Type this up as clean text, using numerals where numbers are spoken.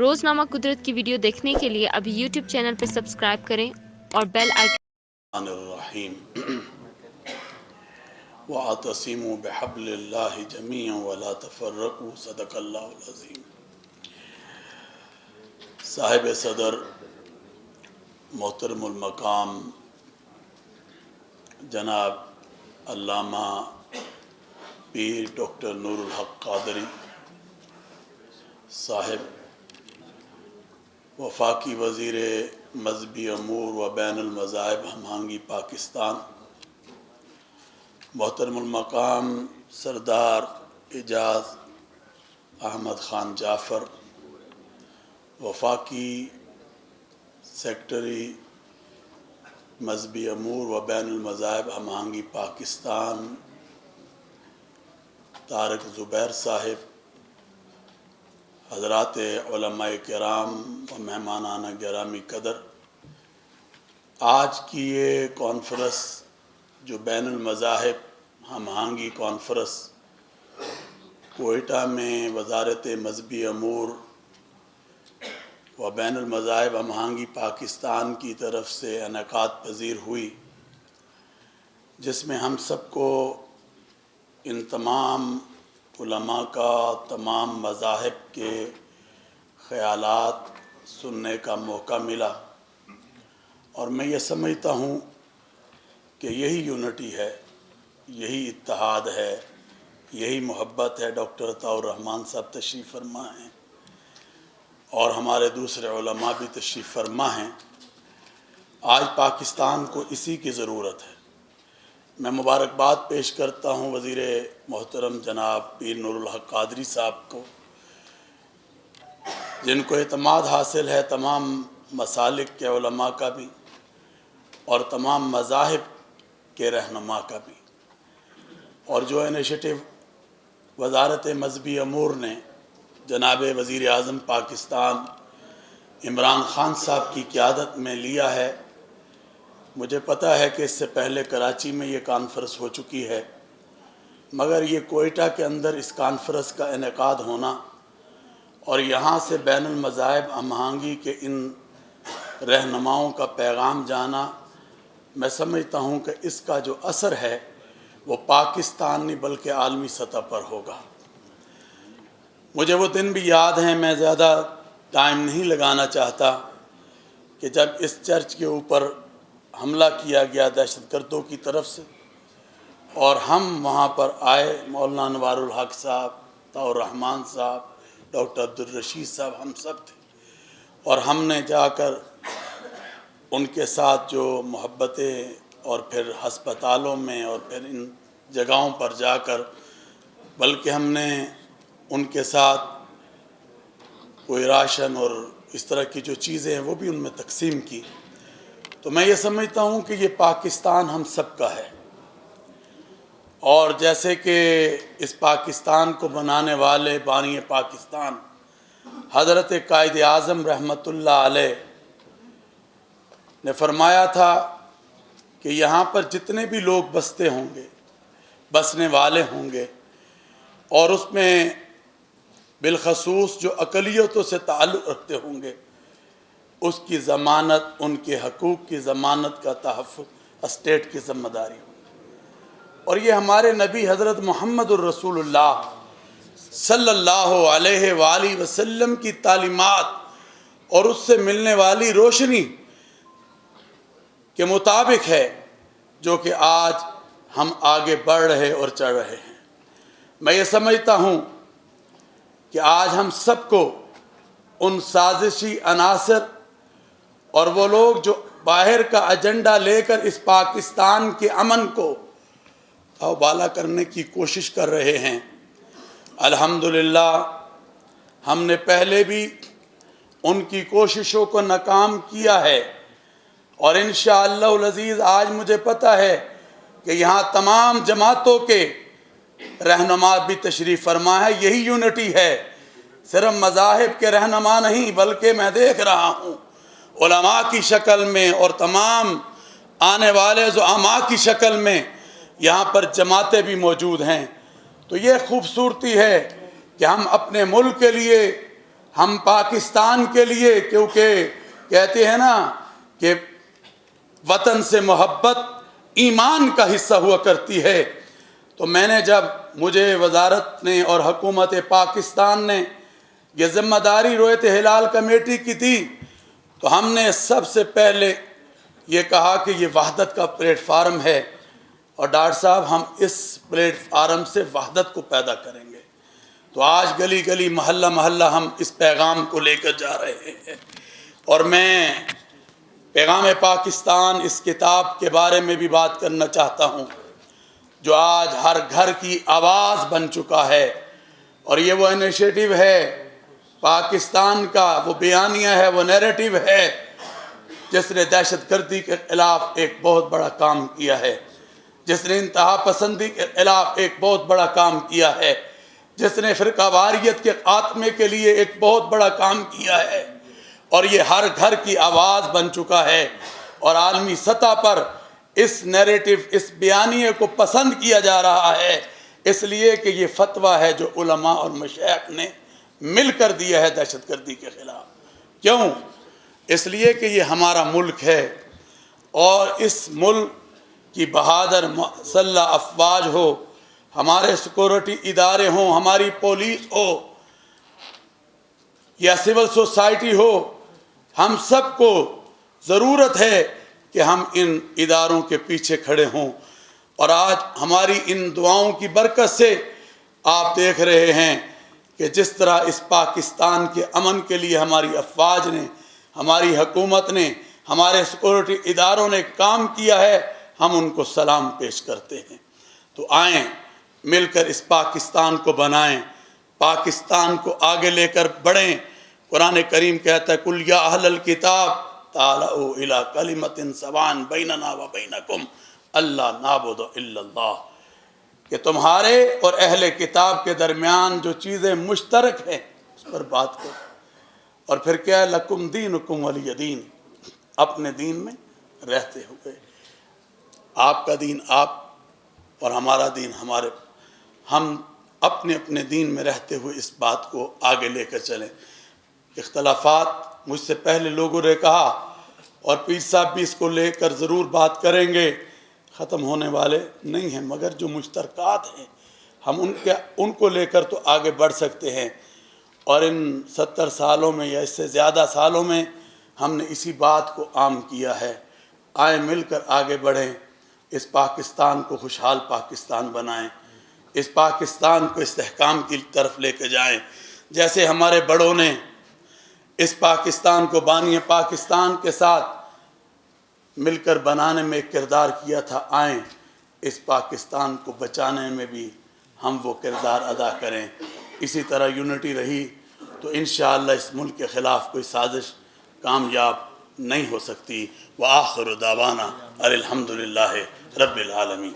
روزنامہ قدرت کی ویڈیو دیکھنے کے لیے ابھی یوٹیوب چینل پر سبسکرائب کریں اور بیل آئیکن الرحیم وَاعْتَصِمُوا بِحَبْلِ اللَّهِ جَمِيعًا وَلَا تَفَرَّقُوا صدق اللہ العظیم۔ صاحب صدر محترم المقام جناب علامہ پیر ڈاکٹر نور الحق قادری صاحب، وفاقی وزیر مذہبی امور و بین المذاہب ہم آہنگی پاکستان، محترم المقام سردار اعجاز احمد خان جعفر، وفاقی سیکرٹری مذہبی امور و بین المذاہب ہم آہنگی پاکستان طارق زبیر صاحب، حضرات علماء کرام و مہمانان گرامی قدر، آج کی یہ کانفرنس جو بین المذاہب ہم آہنگی کانفرنس کوئٹہ میں وزارت مذہبی امور و بین المذاہب ہم آہنگی پاکستان کی طرف سے انعقاد پذیر ہوئی، جس میں ہم سب کو ان تمام علماء کا تمام مذاہب کے خیالات سننے کا موقع ملا، اور میں یہ سمجھتا ہوں کہ یہی یونٹی ہے، یہی اتحاد ہے، یہی محبت ہے۔ ڈاکٹر عطاء الرحمن صاحب تشریف فرما ہیں اور ہمارے دوسرے علماء بھی تشریف فرما ہیں۔ آج پاکستان کو اسی کی ضرورت ہے۔ میں مبارکباد پیش کرتا ہوں وزیر محترم جناب پیر نور الحق قادری صاحب کو، جن کو اعتماد حاصل ہے تمام مسالک کے علماء کا بھی اور تمام مذاہب کے رہنما کا بھی، اور جو انیشیٹو وزارت مذہبی امور نے جناب وزیر اعظم پاکستان عمران خان صاحب کی قیادت میں لیا ہے۔ مجھے پتہ ہے کہ اس سے پہلے کراچی میں یہ کانفرنس ہو چکی ہے، مگر یہ کوئٹہ کے اندر اس کانفرنس کا انعقاد ہونا اور یہاں سے بین المذاہب ہم آہنگی کے ان رہنماؤں کا پیغام جانا، میں سمجھتا ہوں کہ اس کا جو اثر ہے وہ پاکستان نہیں بلکہ عالمی سطح پر ہوگا۔ مجھے وہ دن بھی یاد ہیں، میں زیادہ ٹائم نہیں لگانا چاہتا، کہ جب اس چرچ کے اوپر حملہ کیا گیا دہشت گردوں کی طرف سے، اور ہم وہاں پر آئے، مولانا انوار الحق صاحب، عطاء الرحمن صاحب، ڈاکٹر عبدالرشید صاحب، ہم سب تھے، اور ہم نے جا کر ان کے ساتھ جو محبتیں، اور پھر ہسپتالوں میں اور پھر ان جگہوں پر جا کر، بلکہ ہم نے ان کے ساتھ کوئی راشن اور اس طرح کی جو چیزیں ہیں وہ بھی ان میں تقسیم کی۔ تو میں یہ سمجھتا ہوں کہ یہ پاکستان ہم سب کا ہے، اور جیسے کہ اس پاکستان کو بنانے والے بانی پاکستان حضرت قائد اعظم رحمۃ اللہ علیہ نے فرمایا تھا کہ یہاں پر جتنے بھی لوگ بستے ہوں گے، بسنے والے ہوں گے، اور اس میں بالخصوص جو اقلیتوں سے تعلق رکھتے ہوں گے، اس کی ضمانت، ان کے حقوق کی ضمانت کا تحفظ اسٹیٹ کی ذمہ داری ہو، اور یہ ہمارے نبی حضرت محمد الرسول اللہ صلی اللہ علیہ وآلہ وسلم کی تعلیمات اور اس سے ملنے والی روشنی کے مطابق ہے، جو کہ آج ہم آگے بڑھ رہے اور چڑھ رہے ہیں۔ میں یہ سمجھتا ہوں کہ آج ہم سب کو ان سازشی عناصر اور وہ لوگ جو باہر کا ایجنڈا لے کر اس پاکستان کے امن کو بالا کرنے کی کوشش کر رہے ہیں، الحمدللہ ہم نے پہلے بھی ان کی کوششوں کو ناکام کیا ہے، اور انشاءاللہ العزیز آج مجھے پتہ ہے کہ یہاں تمام جماعتوں کے رہنما بھی تشریف فرما ہے۔ یہی یونٹی ہے، صرف مذاہب کے رہنما نہیں، بلکہ میں دیکھ رہا ہوں علماء کی شکل میں اور تمام آنے والے زعماء کی شکل میں یہاں پر جماعتیں بھی موجود ہیں۔ تو یہ خوبصورتی ہے کہ ہم اپنے ملک کے لیے ہم پاکستان کے لیے، کیونکہ کہتے ہیں نا کہ وطن سے محبت ایمان کا حصہ ہوا کرتی ہے، تو میں نے جب مجھے وزارت نے اور حکومت پاکستان نے یہ ذمہ داری رویت ہلال کمیٹی کی تھی، تو ہم نے سب سے پہلے یہ کہا کہ یہ وحدت کا پلیٹ فارم ہے، اور ڈاکٹر صاحب ہم اس پلیٹ فارم سے وحدت کو پیدا کریں گے۔ تو آج گلی گلی محلہ محلہ ہم اس پیغام کو لے کر جا رہے ہیں، اور میں پیغام پاکستان اس کتاب کے بارے میں بھی بات کرنا چاہتا ہوں، جو آج ہر گھر کی آواز بن چکا ہے، اور یہ وہ انیشیٹو ہے پاکستان کا، وہ بیانیہ ہے، وہ نیریٹو ہے جس نے دہشت گردی کے خلاف ایک بہت بڑا کام کیا ہے، جس نے انتہا پسندی کے خلاف ایک بہت بڑا کام کیا ہے، جس نے فرقہ واریت کے خاتمے کے لیے ایک بہت بڑا کام کیا ہے، اور یہ ہر گھر کی آواز بن چکا ہے، اور عالمی سطح پر اس نیریٹو، اس بیانیے کو پسند کیا جا رہا ہے، اس لیے کہ یہ فتویٰ ہے جو علماء اور مشائخ نے مل کر دیا ہے دہشت گردی کے خلاف۔ کیوں؟ اس لیے کہ یہ ہمارا ملک ہے، اور اس ملک کی بہادر مسلح افواج ہو، ہمارے سیکورٹی ادارے ہوں، ہماری پولیس ہو یا سول سوسائٹی ہو، ہم سب کو ضرورت ہے کہ ہم ان اداروں کے پیچھے کھڑے ہوں، اور آج ہماری ان دعاؤں کی برکت سے آپ دیکھ رہے ہیں کہ جس طرح اس پاکستان کے امن کے لیے ہماری افواج نے، ہماری حکومت نے، ہمارے سیکورٹی اداروں نے کام کیا ہے، ہم ان کو سلام پیش کرتے ہیں۔ تو آئیں مل کر اس پاکستان کو بنائیں، پاکستان کو آگے لے کر بڑھیں۔ قرآن کریم کہتا ہے کل یا اہل الکتاب تعالوا الی کلمۃ سواء بیننا و بینکم الا نعبد الا اللہ، کہ تمہارے اور اہل کتاب کے درمیان جو چیزیں مشترک ہیں اس پر بات کرو، اور پھر کیا ہے لکم دینکم ولی دین، اپنے دین میں رہتے ہوئے، آپ کا دین آپ اور ہمارا دین ہمارے، ہم اپنے اپنے دین میں رہتے ہوئے اس بات کو آگے لے کر چلیں۔ اختلافات مجھ سے پہلے لوگوں نے کہا، اور پیر صاحب بھی اس کو لے کر ضرور بات کریں گے، ختم ہونے والے نہیں ہیں، مگر جو مشترکات ہیں ہم ان کو لے کر تو آگے بڑھ سکتے ہیں، اور ان 70 سالوں میں یا اس سے زیادہ سالوں میں ہم نے اسی بات کو عام کیا ہے۔ آئیں مل کر آگے بڑھیں، اس پاکستان کو خوشحال پاکستان بنائیں، اس پاکستان کو استحکام کی طرف لے کے جائیں، جیسے ہمارے بڑوں نے اس پاکستان کو بانی پاکستان کے ساتھ مل کر بنانے میں ایک کردار کیا تھا۔ آئیں اس پاکستان کو بچانے میں بھی ہم وہ کردار ادا کریں۔ اسی طرح یونٹی رہی تو انشاءاللہ اس ملک کے خلاف کوئی سازش کامیاب نہیں ہو سکتی۔ وآخر دعوانا الحمدللہ رب العالمین۔